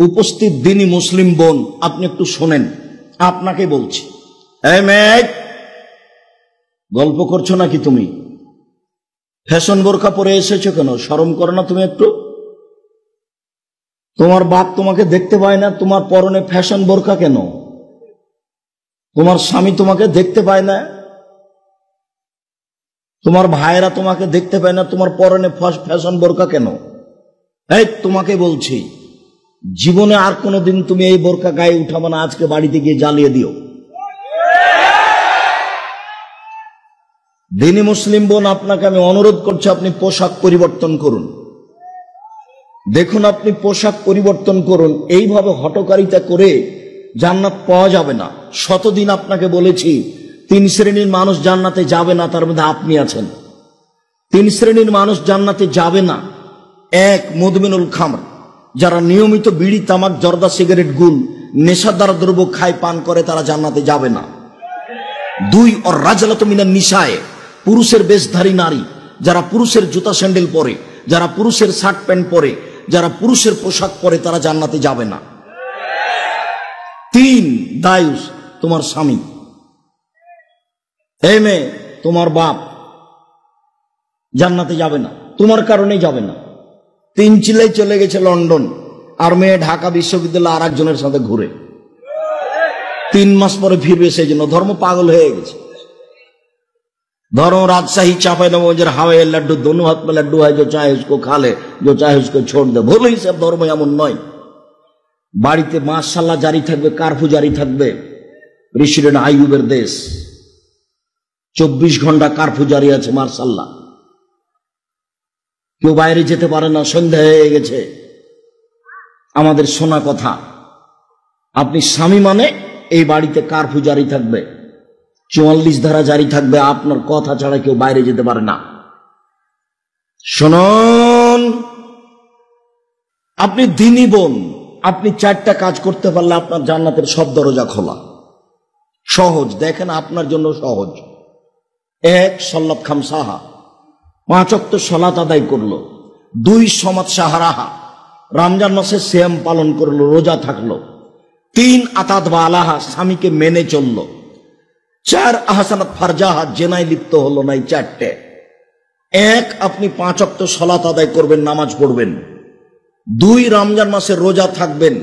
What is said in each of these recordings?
উপস্থিত দিনী মুসলিম বোন, আপনি একটু শোনেন, আপনাকে বলছি। এই মেয়ে, গল্প করছো নাকি তুমি? ফ্যাশন বোরকা পরে এসেছো কেন? শরম করো না তুমি একটু? তোমার বাপ তোমাকে দেখতে পায় না, তোমার পরনে ফ্যাশন বোরকা কেন? তোমার স্বামী তোমাকে দেখতে পায় না, তোমার ভাইয়েরা তোমাকে দেখতে পায় না, তোমার পরনে ফ্যাশন বোরকা কেন? এই তোমাকে বলছি, জীবনে আর কোনোদিন তুমি এই বোরকা গায়ে উঠাবো না, আজকে বাড়িতে গিয়ে জ্বালিয়ে দিও। দিনী মুসলিম বোন, আপনাকে আমি অনুরোধ করছি, আপনি পোশাক পরিবর্তন করুন। দেখুন, আপনি পোশাক পরিবর্তন করুন। এইভাবে হটকারিতা করে জান্নাত পাওয়া যাবে না। শতদিন আপনাকে বলেছি, 3 শ্রেণীর মানুষ জান্নাতে যাবে না, তার মধ্যে আপনি আছেন। 3 শ্রেণীর মানুষ জান্নাতে যাবে না। 1, মুদমিনুল খামর, যারা নিয়মিত বিড়ি, তামাক, জর্দা, সিগারেট, গুল, নেশাদার দ্রব্য খায়, পান করে, তারা জান্নাতে যাবে না। 2, আর রাজলাতু মিনান নিসায়ে, পুরুষের বেশধারী নারী, যারা পুরুষের জুতা স্যান্ডেল পরে, যারা পুরুষের শার্ট প্যান্ট পরে, যারা পুরুষের পোশাক পরে, তারা জান্নাতে যাবে না। 3, দায়ুস, তোমার স্বামী। এই মেয়ে, তোমার বাপ জান্নাতে যাবে না, তোমার কারণেই যাবে না। 3 চিলাই চলে গেছে লন্ডন, আর মেয়ে ঢাকা বিশ্ববিদ্যালয়ে আর একজনের সাথে ঘুরে। 3 মাস পরে ফিরবে, সেই জন্য ধর্ম পাগল হয়ে গেছে। धर्म राजशाही चांपाइनबाबगंज हवाई लड्डू, दोनों हाथ में लड्डू है, जो चाहे उसको खा ले, जो चाहे उसको छोड़ दे। भूल ही सब धर्म एमन नय। बाड़ीते माशाल्लाह जारी थाकबे, कर्फ्यू जारी थाकबे। प्रेसिडेंट आयुबेर देश 24 घंटा कर्फ्यू जारी आछे, माशाल्लाह। केउ बाइरे जेते पारे ना, सन्ধ্যা হয়ে গেছে। আমাদের শোনা কথা, আপনি স্বামী মানে এই বাড়িতে कर्फ्यू জারি থাকবে, 44 ধারা জারি থাকবে, আপনার কথা ছাড়া কেউ বাইরে যেতে পারে না। শুনুন, আপনি দিনী বোন, আপনি 4টা কাজ করতে পারলে আপনার জান্নাতের সব দরজা খোলা। সহজ, দেখেন আপনার জন্য সহজ। 1, সল্লাত খামসাহা, 5 ওয়াক্ত সালাত আদায় করলো। 2, সমাত সাহারাহা, রমজান মাসে সিয়াম পালন করলো, রোজা থাকলো। 3, আতাত বালাহা, স্বামীকে মেনে চললো। 4, আহসানাত ফারজাহা, জেনায় লিপ্ত হলো না। 4টে। 1, আপনি 5 ওয়াক্ত সালাত আদায় করবেন, নামাজ পড়বেন। 2, রমজান মাসে রোজা থাকবেন।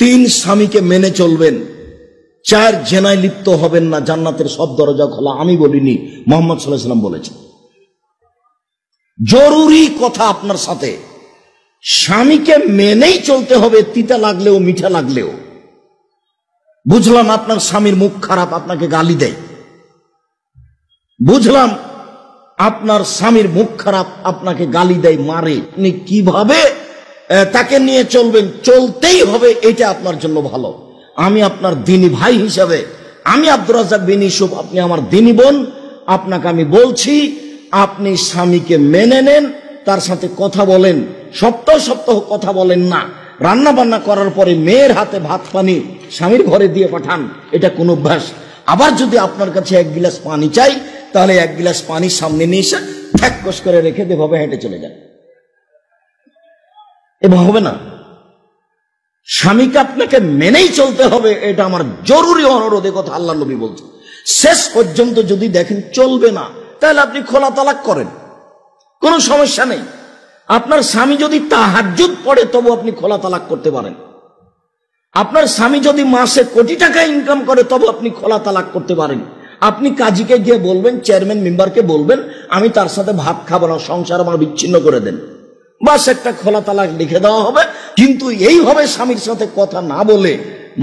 3, স্বামীকে মেনে চলবেন। 4, জেনায় লিপ্ত হবেন না, জান্নাতের সব দরজা খোলা। আমি বলিনি, মুহাম্মদ সাল্লাল্লাহু আলাইহি ওয়াসাল্লাম বলেছেন। জরুরি কথা আপনার সাথে, স্বামীকে মেনেই চলতে হবে, তিতা লাগলেও মিঠা লাগলেও। বুঝলাম আপনার স্বামীর মুখ খারাপ, আপনাকে গালি দেয়। বুঝলাম আপনার স্বামীর মুখ খারাপ, আপনাকে গালি দেয়, মারে। আপনি কিভাবে তাকে নিয়ে চলবেন? চলতেই হবে, এটা আপনার জন্য ভালো। আমি আপনার দিনী ভাই হিসাবে, আমি আব্দুর রাজ্জাক বিন ইউসুফ, আপনি আমার দিনী বোন, আপনাকে আমি বলছি, আপনি স্বামীকে মেনে নেন, তার সাথে কথা বলেন। সপ্তাহ সপ্তাহ কথা বলেন না। রান্না বান্না করার পরে মেয়ের হাতে ভাত পানি স্বামীর ঘরে দিয়ে পাঠান, এটা কোন অভ্যাস। আবার যদি আপনার কাছে 1 গিলাস পানি চাই, তাহলে 1 গিলাস পানি সামনে নিয়ে এসে ঠ্যাককস করে রেখে এভাবে হেঁটে চলে যান। এভাবে হবে না। স্বামীকে আপনাকে মেনেই চলতে হবে, এটা আমার জরুরি অনুরোধ। কথা আল্লাহ নবী বলছেন। শেষ পর্যন্ত যদি দেখেন চলবে না, তাহলে আপনি খোলা তালাক করেন, কোনো সমস্যা নেই। আপনার স্বামী যদি তাহাজ্জুদ পড়ে, তবু আপনি খোলা তালাক করতে পারেন। আপনার স্বামী যদি মাসে কোটি টাকা ইনকাম করে, তবু আপনি খোলা তালাক করতে পারেন। আপনি কাজীকে গিয়ে বলবেন, চেয়ারম্যান মেম্বারকে বলবেন, আমি তার সাথে ভাত খাবো না, সংসার আমার বিচ্ছিন্ন করে দেন। বাস, একটা খোলা তালাক লিখে দেওয়া হবে। কিন্তু এইভাবে স্বামীর সাথে কথা না বলে,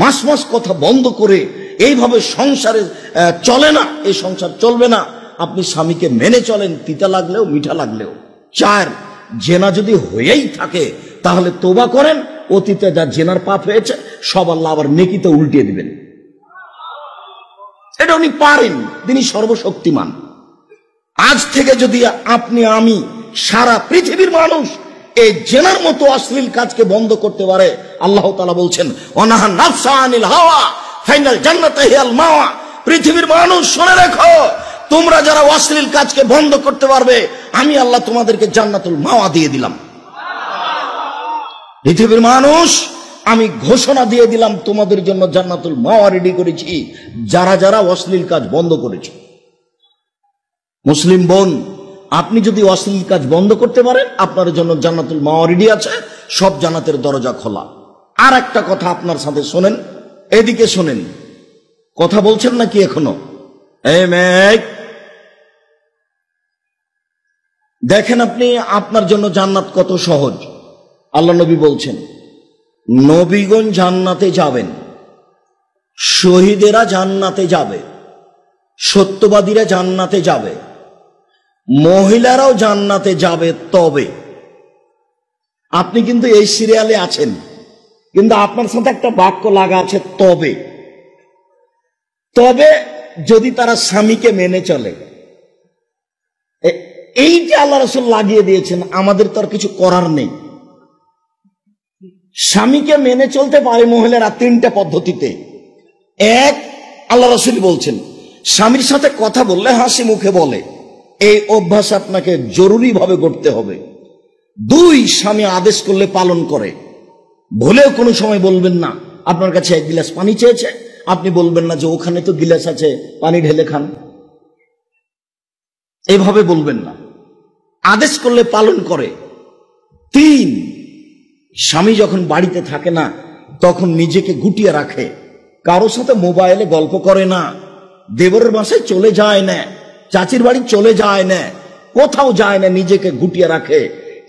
মাস মাস কথা বন্ধ করে এইভাবে সংসারে চলে না, এই সংসার চলবে না। আপনি স্বামীকে মেনে চলেন, তিতা লাগলেও মিঠা লাগলেও। 4, জেনা যদি হয়েই থাকে, তাহলে তওবা করেন। অতীতে যা জেনার পাপ হয়েছে, সব আল্লাহ আবার নেকিতে উল্টিয়ে দিবেন। এটা উনি পারেন, তিনি সর্বশক্তিমান। আজ থেকে যদি আপনি, আমি, সারা পৃথিবীর মানুষ এই জেনার মতো অশ্লীল কাজকে বন্ধ করতে পারে, আল্লাহ তাআলা বলছেন, ওয়ানাহা নাফসা আনিল হাওয়া ফাইনাল জান্নাতু হিয়াল মাওয়া। পৃথিবীর মানুষ শুনে রাখো, তোমরা যারা অশ্লীল কাজকে বন্ধ করতে পারবে, আমি আল্লাহ তোমাদেরকে জান্নাতুল মাওয়া দিয়ে দিলাম। পৃথিবীর মানুষ আমি ঘোষণা দিয়ে দিলাম তোমাদের জন্য জান্নাতুল মাওয়া রেডি করেছি, যারা যারা অশ্লীল কাজ বন্ধ করেছে। মুসলিম বোন, আপনি যদি অশ্লীল কাজ বন্ধ করতে পারেন, আপনার জন্য জান্নাতুল মাওয়া রেডি আছে, সব জান্নাতের দরজা খোলা। আর একটা কথা আপনার সাথে শোনেন, এদিকে শোনেন, কথা বলছেন নাকি এখনো? দেখেন আপনি, আপনার জন্য জান্নাত কত সহজ। আল্লাহ নবী বলছেন, নবীগণ জান্নাতে যাবেন, শহীদেরা জান্নাতে যাবে, সত্যবাদীরা জান্নাতে যাবে, মহিলারাও জান্নাতে যাবে। তবে আপনি কিন্তু এই সিরিয়ালে আছেন, কিন্তু আপনার সাথে একটা বাক্য লাগা আছে, তবে। তবে যদি তারা স্বামীকে মেনে চলে, এই যে আল্লাহ রাসূল লাগিয়ে দিয়েছেন, আমাদের তো আর কিছু করার নেই। স্বামীকে মেনে চলতে পারে মহিলারা তিনটা পদ্ধতিতে। এক, আল্লাহ রাসূল বলছেন, স্বামীর সাথে কথা বললে হাসি মুখে বলে, এই অভ্যাস আপনাকে জরুরি ভাবে করতে হবে। দুই, স্বামী আদেশ করলে পালন করে, ভুলেও কোনো সময় বলবেন না আপনার কাছে এক গিলাস পানি চেয়েছে, আপনি বলবেন না যে ওখানে তো গিলাস আছে, পানি ঢেলে খান, এভাবে বলবেন না, আদেশ করলে পালন করে। তিন, স্বামী যখন বাড়িতে থাকে না তখন নিজেকে গুটিয়ে রাখে, কারোর সাথে মোবাইলে গল্প করে না, দেবরের বাসায় চলে যায় না, চাচির বাড়ি চলে যায় না, কোথাও যায় না, নিজেকে গুটিয়ে রাখে।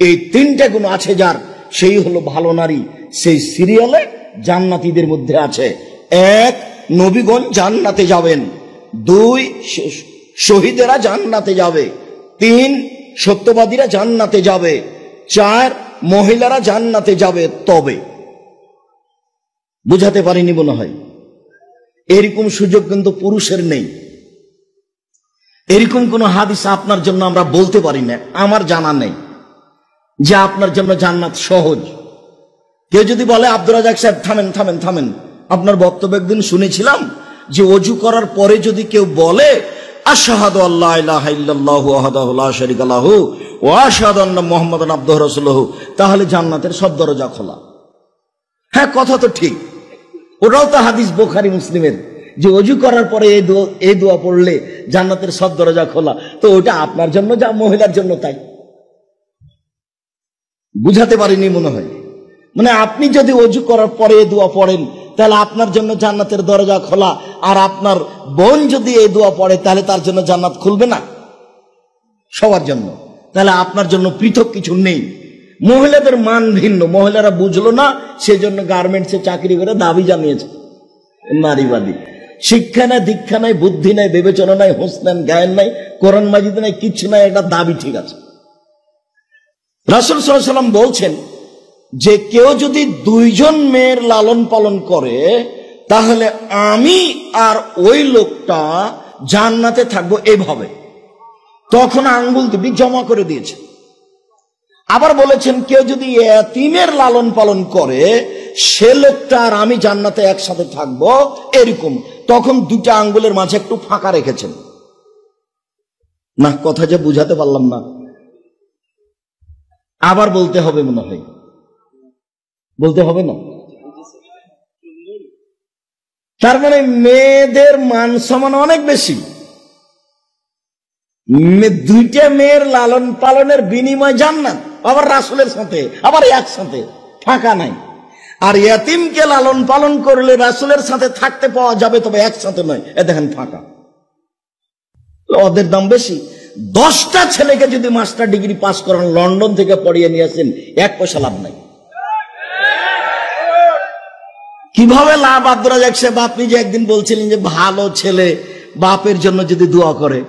এই তিনটা গুণ আছে যার, সেই হলো ভালো নারী। সেই সিরিয়ালে জান্নাতীদের মধ্যে আছে। এক, নবীগণ জান্নাতে যাবেন। দুই, শহীদেরা জান্নাতে যাবে। তিন, সত্যবাদীরা জান্নাতে যাবে। চার, মহিলারা জান্নাতে যাবে। তবে বুঝাতে পারিনি মনে হয়। এরকম সুযোগ কিন্তু পুরুষের নেই। এরকম কোন হাদিস আপনার জন্য আমরা বলতে পারি না, আমার জানা নেই যে আপনার জন্য জান্নাত সহজ। কেউ যদি বলে, আব্দুর রাজ্জাক সাহেব থামেন থামেন থামেন, আপনার বক্তব্য একদিন শুনেছিলাম যে অজু করার পরে যদি কেউ বলে আশহাদু আল্লা ইলাহা ইল্লাল্লাহু ওয়াহদাহু লা শারীকা লাহু ওয়া আশহাদু আন্না মুহাম্মাদান আবদুহু ওয়া রাসূলুহু, তাহলে জান্নাতের সব দরজা খোলা। হ্যাঁ, কথা তো ঠিক, ওটাও তো হাদিস বুখারী মুসলিমের, যে অজু করার পরে এই দোয়া পড়লে জান্নাতের সব দরজা খোলা। তো ওটা আপনার জন্য যা, মহিলার জন্য তাই। বুঝাতে পারিনি মনে হয়। মানে আপনি যদি অজু করার পরে এই দোয়া পড়েন তাহলে আপনার জন্য জান্নাতের দরজা খোলা, আর আপনার বোন যদি এই দোয়া পড়ে তাহলে তার জন্য জান্নাত খুলবে না? সবার জন্য। তাহলে আপনার জন্য পৃথক কিছু নেই। মহিলাদের মান ভিন্ন, মহিলারা বুঝলো না, সেজন্য গার্মেন্টসে চাকরি করে দাবি জানিয়েছে নারীবাদী। শিক্ষা নাই, দীক্ষা নাই, বুদ্ধি নাই, বিবেচনা নাই, হোস নাই, জ্ঞান নাই, কোরআন মাজিদ নাই, কিচ্ছু নাই, একটা দাবি ঠিক আছে। রাসূল সাল্লাল্লাহু আলাইহি ওয়াসাল্লাম বলছেন যে কেউ যদি দুইজন মেয়ের লালন পালন করে তাহলে আমি আর ওই লোকটা জান্নাতে থাকবো এভাবে। তখন আঙ্গুল দুটি জমা করে দিয়েছে। আবার বলেছেন কেউ যদি এতিমের লালন পালন করে, সে লোকটা আর আমি জান্নাতে একসাথে থাকবো এরকম। তখন দুটা আঙ্গুলের মাঝে একটু ফাঁকা রেখেছেন। না, কথা যে বুঝাতে পারলাম না, আবার বলতে হবে মনে হয়, বলতে হবে না? তার মানে মেয়েদের মান সম্মান অনেক বেশি। দুইটা মেয়ের লালন পালনের বিনিময় জান্নাত, আবার রাসূলের সাথে, আবার একসাথে, ফাঁকা নাই। আর ইয়াতিমকে লালন পালন করলে রাসূলের সাথে থাকতে পাওয়া যাবে, তবে একসাথে নয়। এ দেখেন ফাঁকা, ওদের দাম বেশি। 10টা ছেলেকে যদি মাস্টার ডিগ্রি পাস করান, লন্ডন থেকে পড়িয়ে নিয়ে আসেন, 1 পয়সা লাভ নাই। কিভাবে লাভ? আব্দুর রাজ্জাক সাহেব, আপনি যে একদিন বলছিলেন যে ভালো ছেলে বাপের জন্য যদি দোয়া করে,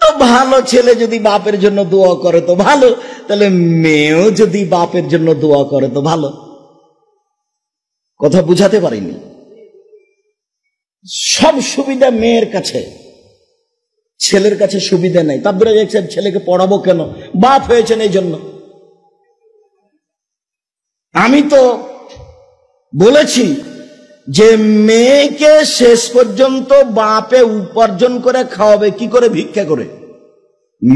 তো ভালো ছেলে যদি বাপের জন্য দোয়া করে তো ভালো, তাহলে মেয়েও যদি বাপের জন্য দোয়া করে তো ভালো। কথা বুঝাতে পারিনি। সব সুবিধা মেয়ের কাছে, ছেলের কাছে সুবিধা নাই। আব্দুর রাজ্জাক সাহেব, ছেলেকে পড়াবো কেন? বাপ হয়েছেন এই জন্য। আমি তো বলেছি যে মেয়েকে শেষ পর্যন্ত বাপে উপার্জন করে খাওয়াবে। কি করে? ভিক্ষা করে।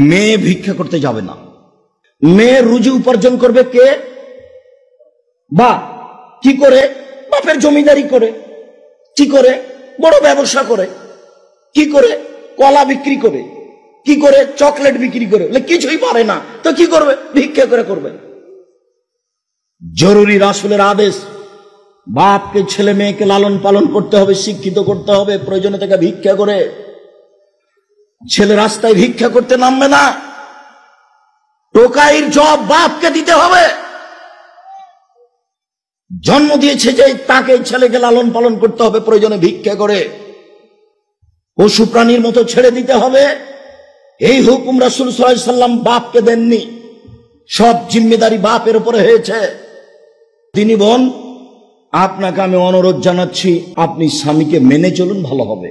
মেয়ে ভিক্ষা করতে যাবে না। মেয়ে রুজি উপার্জন করবে কে? বাপ। কি করে? বাপের জমিদারি করে, কি করে? বড় ব্যবসা করে, কি করে? কলা বিক্রি করে, কি করে? চকলেট বিক্রি করে। কিছুই পারে না তো কি করবে? ভিক্ষা করে করবে। জরুরি রাসূলের আদেশ, বাপকে ছেলে মেয়েকে লালন পালন করতে হবে, শিক্ষিত করতে হবে, প্রয়োজনে তাকে ভিক্ষা করে। ছেলে রাস্তায় ভিক্ষা করতে নামবে না, টোকাইয়ের জব বাপকে দিতে হবে। জন্ম দিয়েছে যে তাকে, ছেলেকে লালন পালন করতে হবে, প্রয়োজনে ভিক্ষা করে। পশু প্রাণীর মতো ছেড়ে দিতে হবে, এই হুকুম রাসূল সাল্লাল্লাহু আলাইহি ওয়াসাল্লাম বাপকে দেননি। সব জিম্মেদারি বাপের উপরে হয়েছে। তিনি বোন, আপনাকে আমি অনুরোধ জানাচ্ছি, আপনি স্বামীকে মেনে চলুন, ভালো হবে।